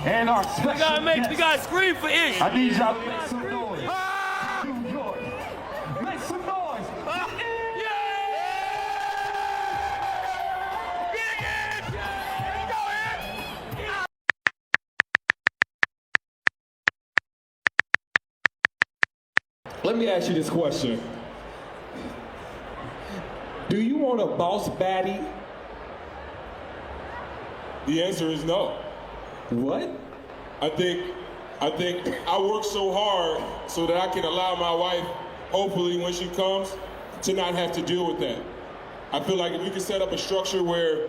And our special We gotta scream for Ish. I need y'all to make some noise. New York, make some noise. Let me ask you this question. Do you want a boss baddie? The answer is no. What? I think I work so hard so that I can allow my wife, hopefully when she comes, to not have to deal with that. I feel like if we can set up a structure where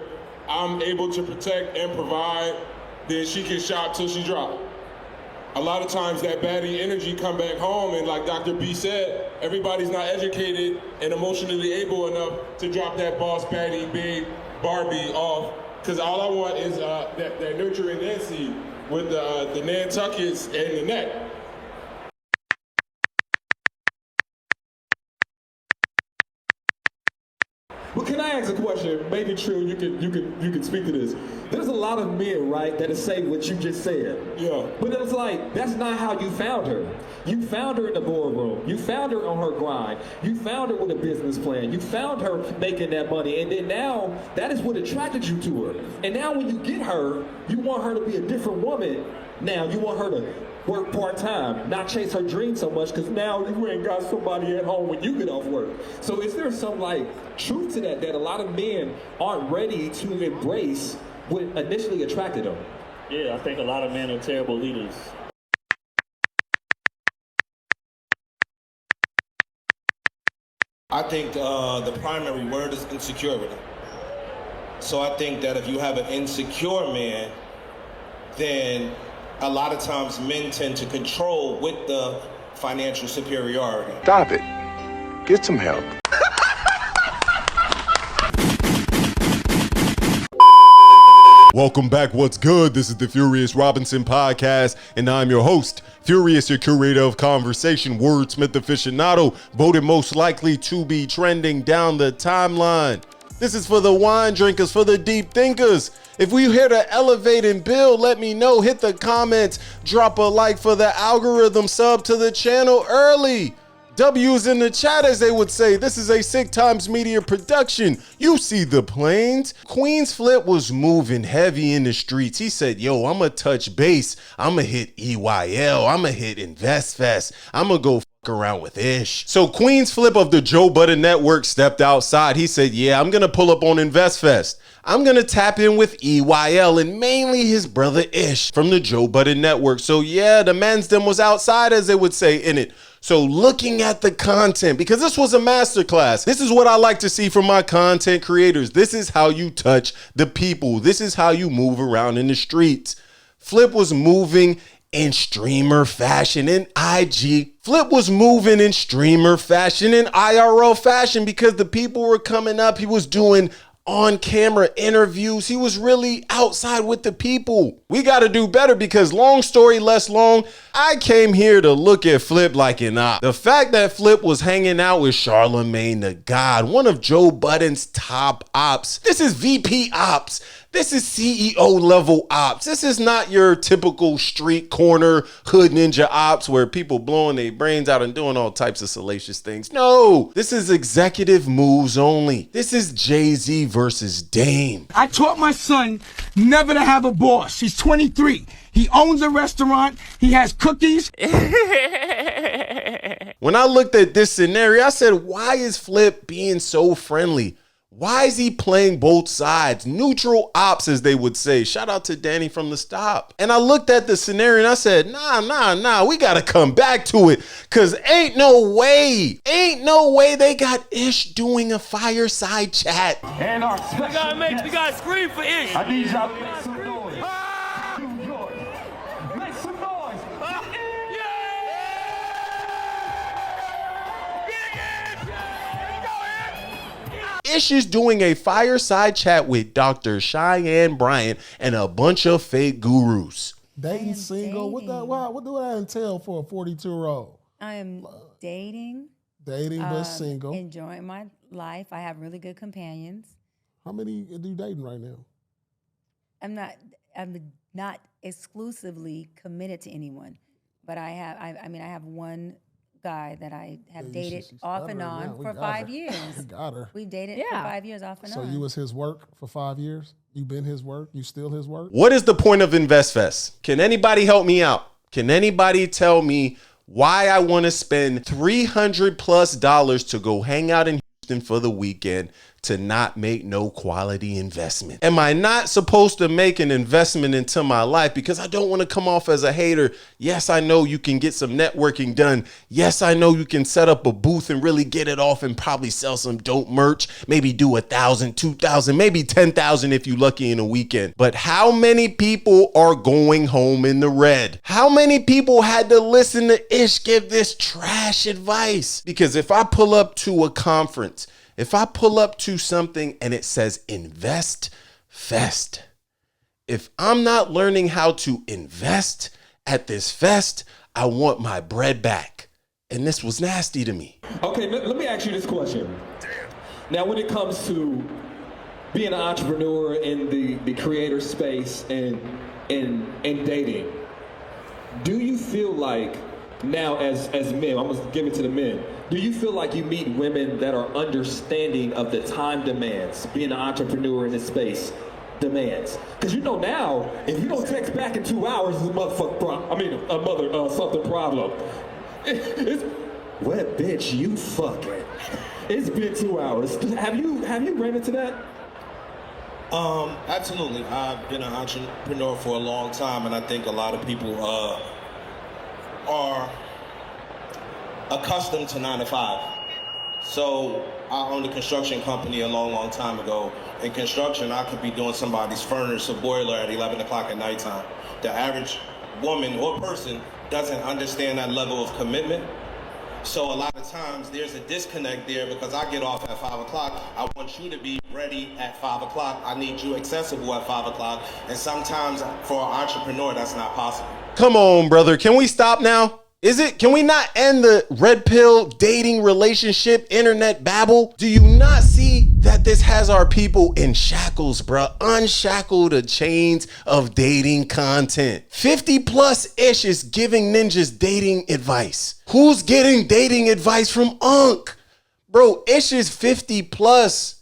I'm able to protect and provide, then she can shop till she drop. A lot of times that baddie energy come back home, and like Dr. B said, everybody's not educated and emotionally able enough to drop that boss baddie big Barbie off. Because all I want is that nurturing Nancy with the Nantuckets and the neck. Well, can I ask a question? Maybe True, you can speak to this. There's a lot of men, right, that say what you just said. Yeah. But it's like, that's not how you found her. You found her in the boardroom. You found her on her grind. You found her with a business plan. You found her making that money. And then now, that is what attracted you to her. And now when you get her, you want her to be a different woman. Now, you want her to work part-time, not chase her dreams so much, because now you ain't got somebody at home when you get off work. So is there some truth to that a lot of men aren't ready to embrace what initially attracted them? Yeah, I think a lot of men are terrible leaders. I think the primary word is insecurity. So I think that if you have an insecure man, then a lot of times men tend to control with the financial superiority. Stop it. Get some help. Welcome back. What's good? This is the Furious Robinson Podcast, and I'm your host, Furious, your curator of conversation, wordsmith aficionado, voted most likely to be trending down the timeline. This is for the wine drinkers, for the deep thinkers. If we here to elevate and build, let me know. Hit the comments, drop a like for the algorithm, sub to the channel early. W's in the chat, as they would say. This is a Sick Times Media production. You see the planes. Queenzflip was moving heavy in the streets. He said, yo, I'ma touch base. I'ma hit EYL. I'ma hit InvestFest. I'ma go fuck around with Ish. So Queenzflip of the Joe Budden Network stepped outside. He said, yeah, I'm gonna pull up on InvestFest. I'm gonna tap in with EYL and mainly his brother Ish from the Joe Budden Network. So yeah, the man's them was outside, as they would say, in it. So looking at the content, because this was a masterclass, this is what I like to see from my content creators. This is how you touch the people. This is how you move around in the streets. Flip was moving in streamer fashion in IG. Flip was moving in streamer fashion in IRL fashion because the people were coming up. He was doing on-camera interviews. He was really outside with the people. We got to do better because long story less long, I came here to look at Flip like an op. The fact that Flip was hanging out with Charlemagne the God, one of Joe Budden's top ops. This is VP ops. This is CEO level ops. This is not your typical street corner hood ninja ops where people blowing their brains out and doing all types of salacious things. No, this is executive moves only. This is Jay-Z versus Dame. I taught my son never to have a boss. He's 23. He owns a restaurant. He has cookies. When I looked at this scenario, I said, why is Flip being so friendly? Why is he playing both sides? Neutral ops, as they would say. Shout out to Danny from the Stop. And I looked at the scenario and I said, nah, we gotta come back to it. Cause ain't no way they got Ish doing a fireside chat. And our special We gotta scream for Ish. I need y'all to make some noise. New York, make some noise. Ish is doing a fireside chat with Dr. Cheyenne Bryant and a bunch of fake gurus. Dating single? What do that entail for a 42-year-old? I am dating. Dating but single. Enjoying my life. I have really good companions. How many are you dating right now? I'm not exclusively committed to anyone, but I have one guy that I have dated off and on for 5 years. Got her. We dated for 5 years off and on. So you was his work for 5 years? You been his work? You still his work? What is the point of InvestFest? Can anybody help me out? Can anybody tell me why I want to spend $300+ to go hang out in Houston for the weekend to not make no quality investment? Am I not supposed to make an investment into my life because I don't want to come off as a hater? Yes, I know you can get some networking done. Yes, I know you can set up a booth and really get it off and probably sell some dope merch. Maybe do 1,000, 2,000, maybe 10,000 if you're lucky in a weekend. But how many people are going home in the red? How many people had to listen to Ish give this trash advice? Because if I pull up to a conference, if I pull up to something and it says InvestFest, if I'm not learning how to invest at this fest, I want my bread back. And this was nasty to me. Okay, let me ask you this question. Now, when it comes to being an entrepreneur in the creator space and dating, do you feel like now as men, I'm gonna give it to the men, do you feel like you meet women that are understanding of the time demands, being an entrepreneur in this space demands? Because you know now, if you don't text back in 2 hours, it's a motherfucking problem. Something problem. It's, what bitch you fucking? It's been 2 hours. Have you ran into that? Absolutely. I've been an entrepreneur for a long time, and I think a lot of people are accustomed to 9 to 5. So I owned a construction company a long time ago. In construction, I could be doing somebody's furnace or boiler at 11 o'clock at nighttime. The average woman or person doesn't understand that level of commitment. So a lot of times there's a disconnect there because I get off at 5 o'clock. I want you to be ready at 5 o'clock. I need you accessible at 5 o'clock. And sometimes for an entrepreneur, that's not possible. Come on, brother. Can we stop now? Can we not end the red pill dating relationship internet babble? Do you not see that this has our people in shackles, bro? Unshackled the chains of dating content. 50+ ish is giving ninjas dating advice. Who's getting dating advice from Unc? Bro, Ish is 50+.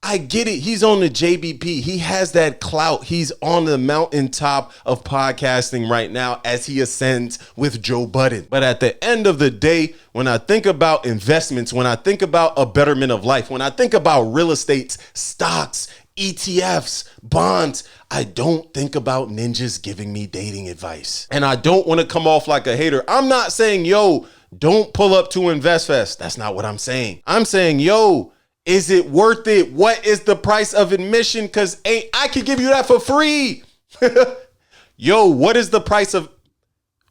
I get it. He's on the JBP. He has that clout. He's on the mountaintop of podcasting right now as he ascends with Joe Budden. But at the end of the day, when I think about investments, when I think about a betterment of life, when I think about real estate, stocks, ETFs, bonds, I don't think about ninjas giving me dating advice. And I don't want to come off like a hater. I'm not saying, yo, don't pull up to InvestFest. That's not what I'm saying. I'm saying, yo, is it worth it? What is the price of admission? Because I could give you that for free. Yo, what is the price of...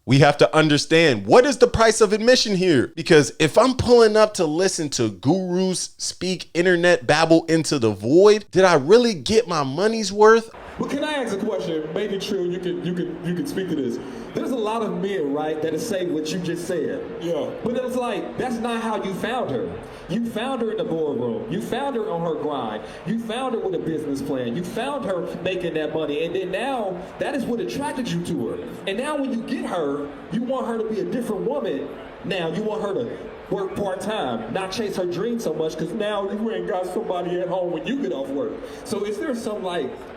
We have to understand, what is the price of admission here? Because if I'm pulling up to listen to gurus speak internet babble into the void, did I really get my money's worth? Well, can I ask a question? Maybe true, you can speak to this. There's a lot of men, right, that say what you just said. Yeah. But it's like, that's not how you found her. You found her in the boardroom. You found her on her grind. You found her with a business plan. You found her making that money. And then now, that is what attracted you to her. And now when you get her, you want her to be a different woman. Now, you want her to work part-time, not chase her dream so much, because now you ain't got somebody at home when you get off work. So is there some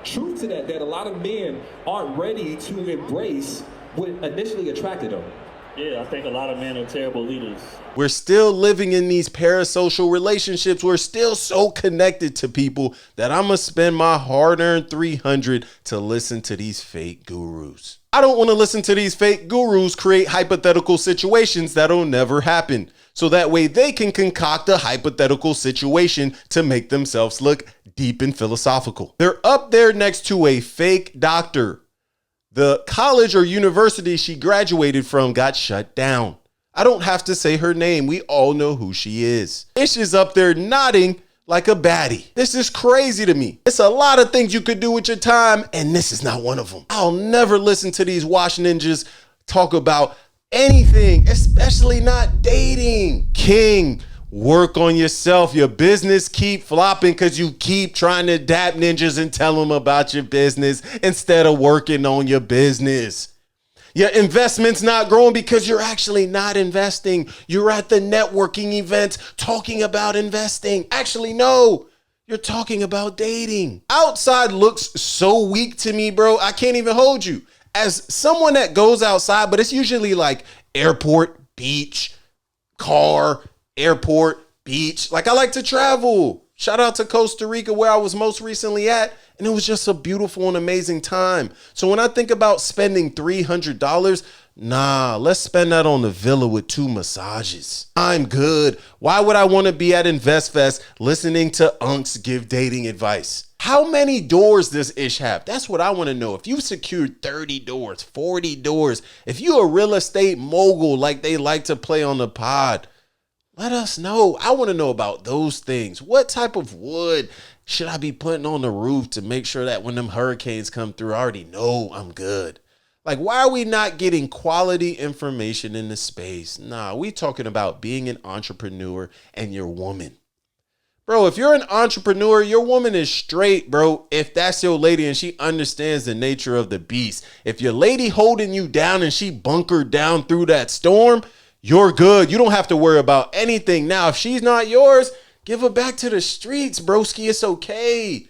truth to that a lot of men aren't ready to embrace what initially attracted them? Yeah, I think a lot of men are terrible leaders. We're still living in these parasocial relationships. We're still so connected to people that I'm going to spend my hard-earned $300 to listen to these fake gurus. I don't want to listen to these fake gurus create hypothetical situations that'll never happen. So that way they can concoct a hypothetical situation to make themselves look deep and philosophical. They're up there next to a fake doctor. The college or university she graduated from got shut down. I don't have to say her name. We all know who she is. Ish is up there nodding like a baddie. This is crazy to me. It's a lot of things you could do with your time, and this is not one of them. I'll never listen to these wash ninjas talk about anything, especially not dating. King, Work on yourself. Your business keep flopping because you keep trying to adapt ninjas and tell them about your business instead of working on your business. Your investment's not growing because you're actually not investing. You're at the networking event talking about investing. Actually, no, you're talking about dating. Outside looks so weak to me, bro. I can't even hold you. As someone that goes outside, but it's usually like airport, beach, car, airport, beach. Like I like to travel. Shout out to Costa Rica where I was most recently at. And it was just a beautiful and amazing time. So when I think about spending $300, nah, let's spend that on the villa with 2 massages. I'm good. Why would I want to be at InvestFest listening to unks give dating advice? How many doors does Ish have? That's what I want to know. If you've secured 30 doors, 40 doors, if you're a real estate mogul like they like to play on the pod, let us know. I want to know about those things. What type of wood should I be putting on the roof to make sure that when them hurricanes come through, I already know I'm good? Like, why are we not getting quality information in the space? Nah, we talking about being an entrepreneur and your woman. Bro, if you're an entrepreneur, your woman is straight, bro. If that's your lady and she understands the nature of the beast. If your lady holding you down and she bunkered down through that storm, you're good. You don't have to worry about anything. Now, if she's not yours, give her back to the streets, broski. It's okay.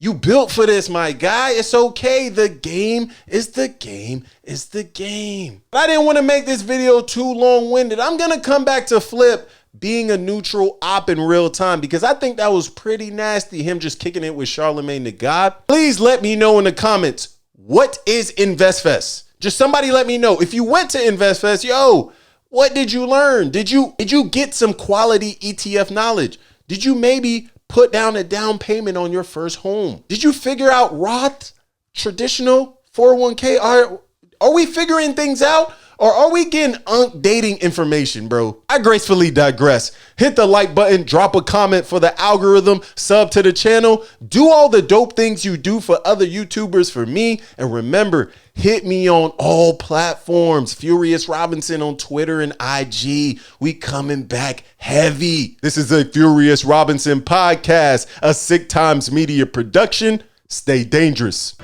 You built for this, my guy. It's okay. The game is the game is the game. But I didn't want to make this video too long-winded. I'm going to come back to Flip being a neutral op in real time because I think that was pretty nasty, him just kicking it with Charlemagne the God. Please let me know in the comments, what is InvestFest? Just somebody let me know. If you went to InvestFest, yo, what did you learn? Did you get some quality ETF knowledge? Did you maybe put down a down payment on your first home? Did you figure out Roth, traditional, 401k? Are we figuring things out? Or are we getting dating information, bro? I gracefully digress. Hit the like button, drop a comment for the algorithm, sub to the channel, do all the dope things you do for other YouTubers for me. And remember, hit me on all platforms. Furious Robinson on Twitter and IG. We coming back heavy. This is a Furious Robinson podcast, a Sick Times Media production. Stay dangerous.